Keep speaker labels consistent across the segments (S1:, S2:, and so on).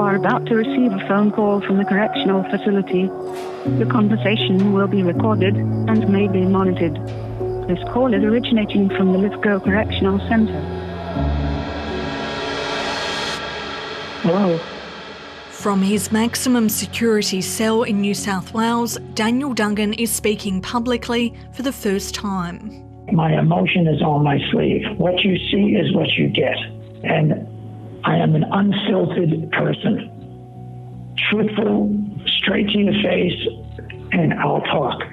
S1: are about to receive a phone call from the correctional facility. The conversation will be recorded and may be monitored. This call is originating from the Lithgow Correctional Centre. Hello.
S2: From his maximum security cell in New South Wales, Daniel Duggan is speaking publicly for the first time.
S3: My emotion is on my sleeve. What you see is what you get. And I am an unfiltered person. Truthful, straight to your face, and I'll talk.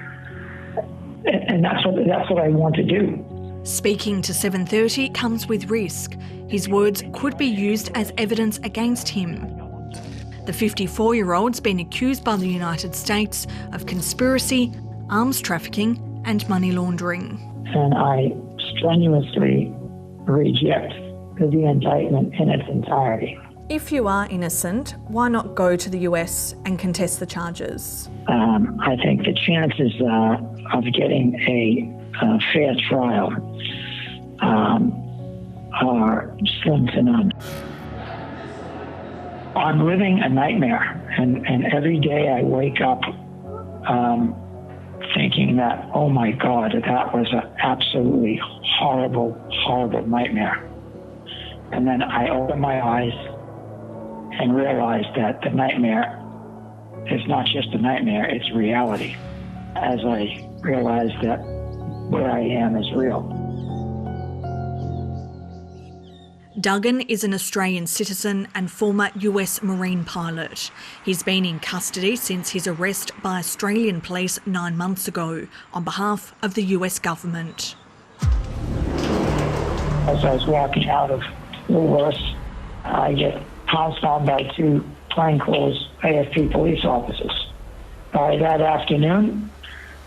S3: And that's what I want to do.
S2: Speaking to 7:30 comes with risk. His words could be used as evidence against him. The 54-year-old's been accused by the United States of conspiracy, arms trafficking and money laundering.
S3: And I strenuously reject the indictment in its entirety.
S2: If you are innocent, why not go to the US and contest the charges?
S3: I think the chances of getting a fair trial are slim to none. I'm living a nightmare, and every day I wake up thinking that, oh my God, that was an absolutely horrible, horrible nightmare. And then I open my eyes and realize that the nightmare is not just a nightmare, it's reality. As I realize that where I am is real.
S2: Duggan is an Australian citizen and former US Marine pilot. He's been in custody since his arrest by Australian police 9 months ago on behalf of the US government.
S3: As I was walking out of Woolworths, I get pounced on by two plainclothes AFP police officers. By that afternoon,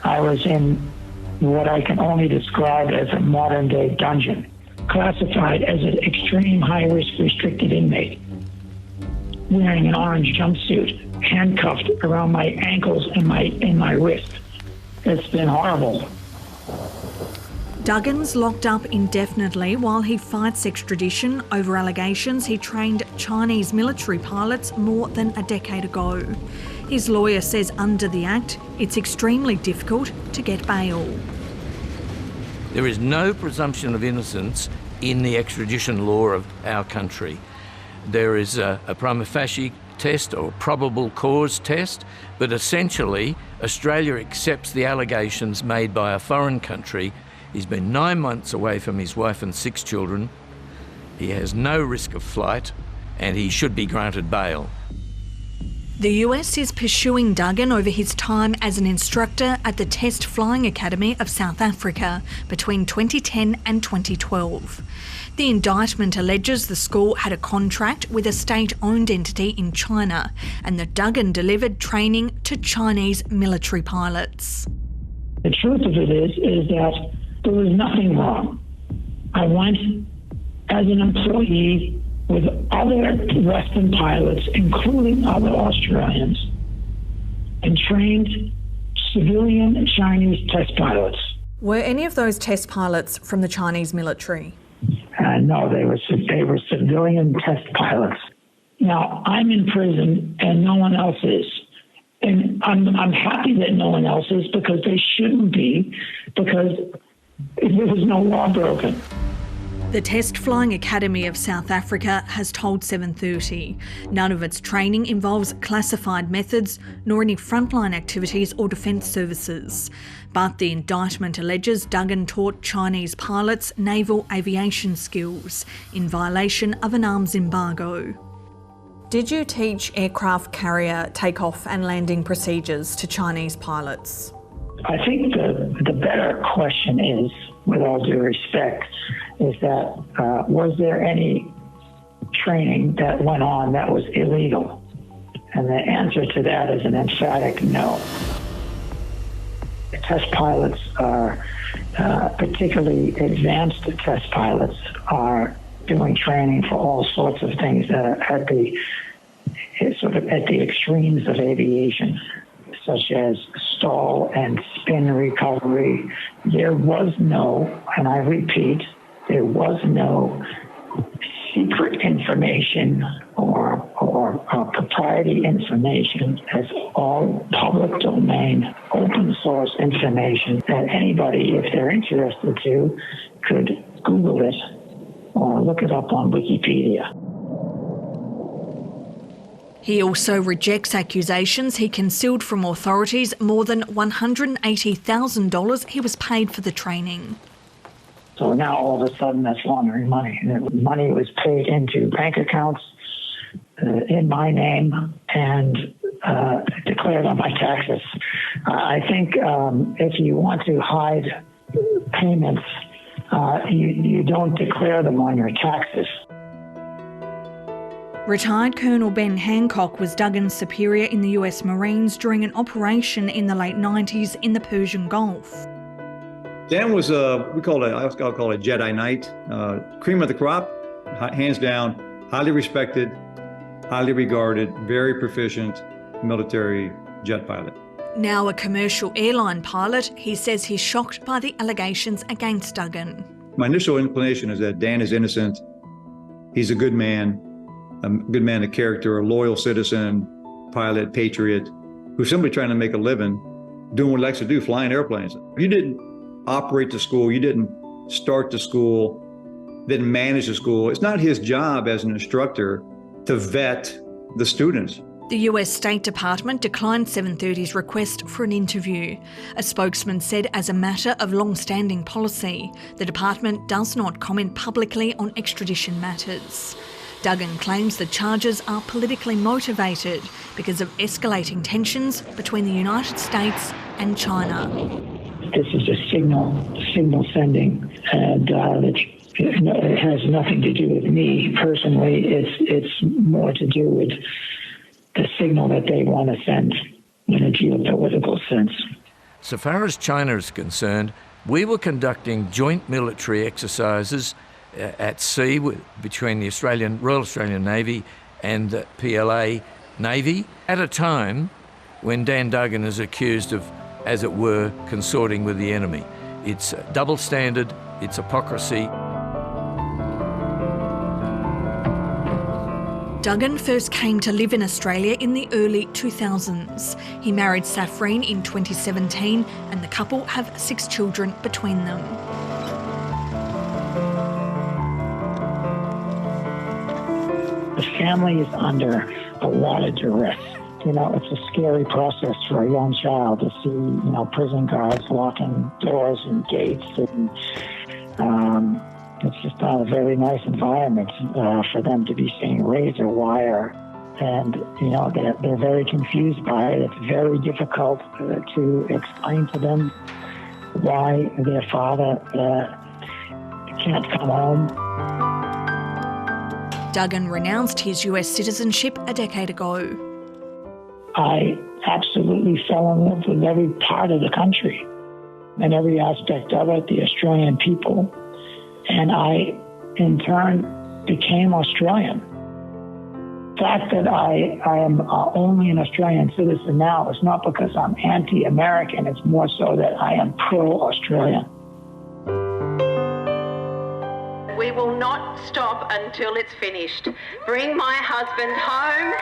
S3: I was in what I can only describe as a modern-day dungeon, classified as an extreme high-risk restricted inmate, wearing an orange jumpsuit, handcuffed around my ankles and my wrist. It's been horrible.
S2: Duggan's locked up indefinitely while he fights extradition over allegations he trained Chinese military pilots more than a decade ago. His lawyer says under the Act, it's extremely difficult to get bail.
S4: There is no presumption of innocence in the extradition law of our country. There is a prima facie test or probable cause test, but essentially Australia accepts the allegations made by a foreign country. He's been 9 months away from his wife and 6 children. He has no risk of flight and he should be granted bail.
S2: The US is pursuing Duggan over his time as an instructor at the Test Flying Academy of South Africa between 2010 and 2012. The indictment alleges the school had a contract with a state-owned entity in China and that Duggan delivered training to Chinese military pilots.
S3: The truth of it is that there was nothing wrong. I went as an employee with other Western pilots, including other Australians, and trained civilian Chinese test pilots.
S2: Were any of those test pilots from the Chinese military?
S3: No, they were civilian test pilots. Now, I'm in prison and no one else is. And I'm happy that no one else is, because they shouldn't be, because there was no law broken.
S2: The Test Flying Academy of South Africa has told 7:30 none of its training involves classified methods nor any frontline activities or defence services. But the indictment alleges Duggan taught Chinese pilots naval aviation skills in violation of an arms embargo. Did you teach aircraft carrier takeoff and landing procedures to Chinese pilots?
S3: I think the better question is, with all due respect, is that was there any training that went on that was illegal? And the answer to that is an emphatic no. Test pilots are, particularly advanced test pilots, are doing training for all sorts of things that are at the extremes of aviation, such as stall and spin recovery. There was no, and I repeat, there was no secret information or or propriety information as all public domain, open source information that anybody, if they're interested to, could Google it or look it up on Wikipedia.
S2: He also rejects accusations he concealed from authorities more than $180,000 he was paid for the training.
S3: So now all of a sudden that's laundering money. Money was paid into bank accounts in my name and declared on my taxes. I think if you want to hide payments, you don't declare them on your taxes.
S2: Retired Colonel Ben Hancock was Duggan's superior in the US Marines during an operation in the late 90s in the Persian Gulf.
S5: Dan was I'll call it a Jedi Knight, cream of the crop, hands down, highly respected, highly regarded, very proficient military jet pilot.
S2: Now a commercial airline pilot, he says he's shocked by the allegations against Duggan.
S5: My initial inclination is that Dan is innocent. He's a good man of character, a loyal citizen, pilot, patriot, who's simply trying to make a living doing what he likes to do, flying airplanes. You didn't operate the school, you didn't start the school, didn't manage the school. It's not his job as an instructor to vet the students.
S2: The US State Department declined 730's request for an interview. A spokesman said as a matter of long-standing policy, the department does not comment publicly on extradition matters. Duggan claims the charges are politically motivated because of escalating tensions between the United States and China.
S3: This is a signal sending, and it has nothing to do with me personally. It's more to do with the signal that they want to send in a geopolitical sense.
S4: So far as China is concerned, we were conducting joint military exercises at sea between the Royal Australian Navy and the PLA Navy at a time when Dan Duggan is accused of, as it were, consorting with the enemy. It's a double standard, it's hypocrisy.
S2: Duggan first came to live in Australia in the early 2000s. He married Safreen in 2017 and the couple have 6 children between them.
S3: The family is under a lot of duress. You know, it's a scary process for a young child to see, prison guards locking doors and gates. And it's just not a very nice environment for them to be seeing razor wire. And, they're very confused by it. It's very difficult to explain to them why their father can't come home.
S2: Duggan renounced his US citizenship a decade ago.
S3: I absolutely fell in love with every part of the country and every aspect of it, the Australian people. And I, in turn, became Australian. The fact that I am only an Australian citizen now is not because I'm anti-American. It's more so that I am pro-Australian.
S6: We will not stop until it's finished. Bring my husband home.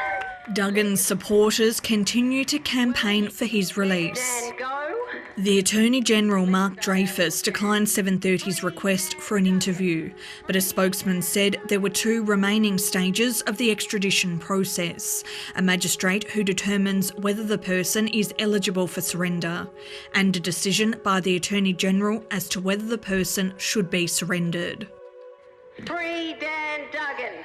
S2: Duggan's supporters continue to campaign for his release. The Attorney General Mark Dreyfus declined 730's request for an interview, but a spokesman said there were 2 remaining stages of the extradition process: a magistrate who determines whether the person is eligible for surrender, and a decision by the Attorney General as to whether the person should be surrendered.
S6: Free Dan Duggan.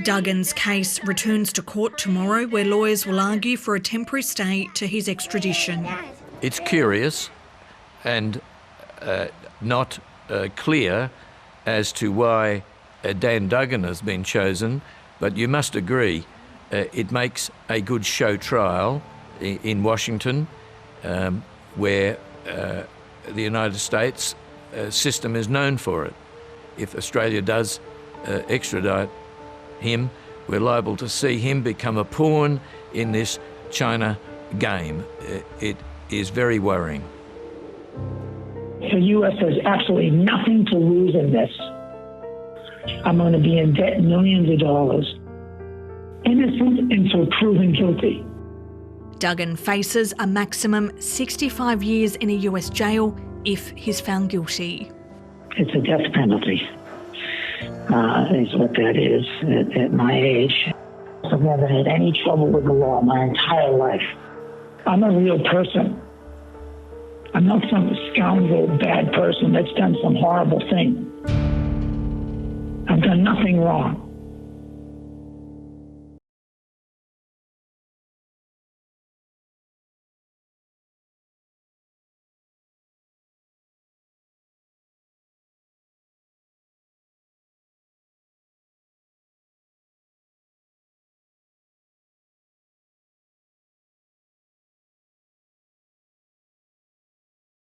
S2: Duggan's case returns to court tomorrow, where lawyers will argue for a temporary stay to his extradition.
S4: It's curious and not clear as to why Dan Duggan has been chosen, but you must agree it makes a good show trial in Washington, where the United States system is known for it. If Australia does extradite him, we're liable to see him become a pawn in this China game. It is very worrying.
S3: The U.S. has absolutely nothing to lose in this. I'm going to be in debt millions of dollars. innocent until proven guilty.
S2: Duggan faces a maximum 65 years in a US jail if he's found guilty.
S3: It's a death penalty, is what that is at my age. I've never had any trouble with the law my entire life. I'm a real person. I'm not some scoundrel, bad person that's done some horrible thing. I've done nothing wrong.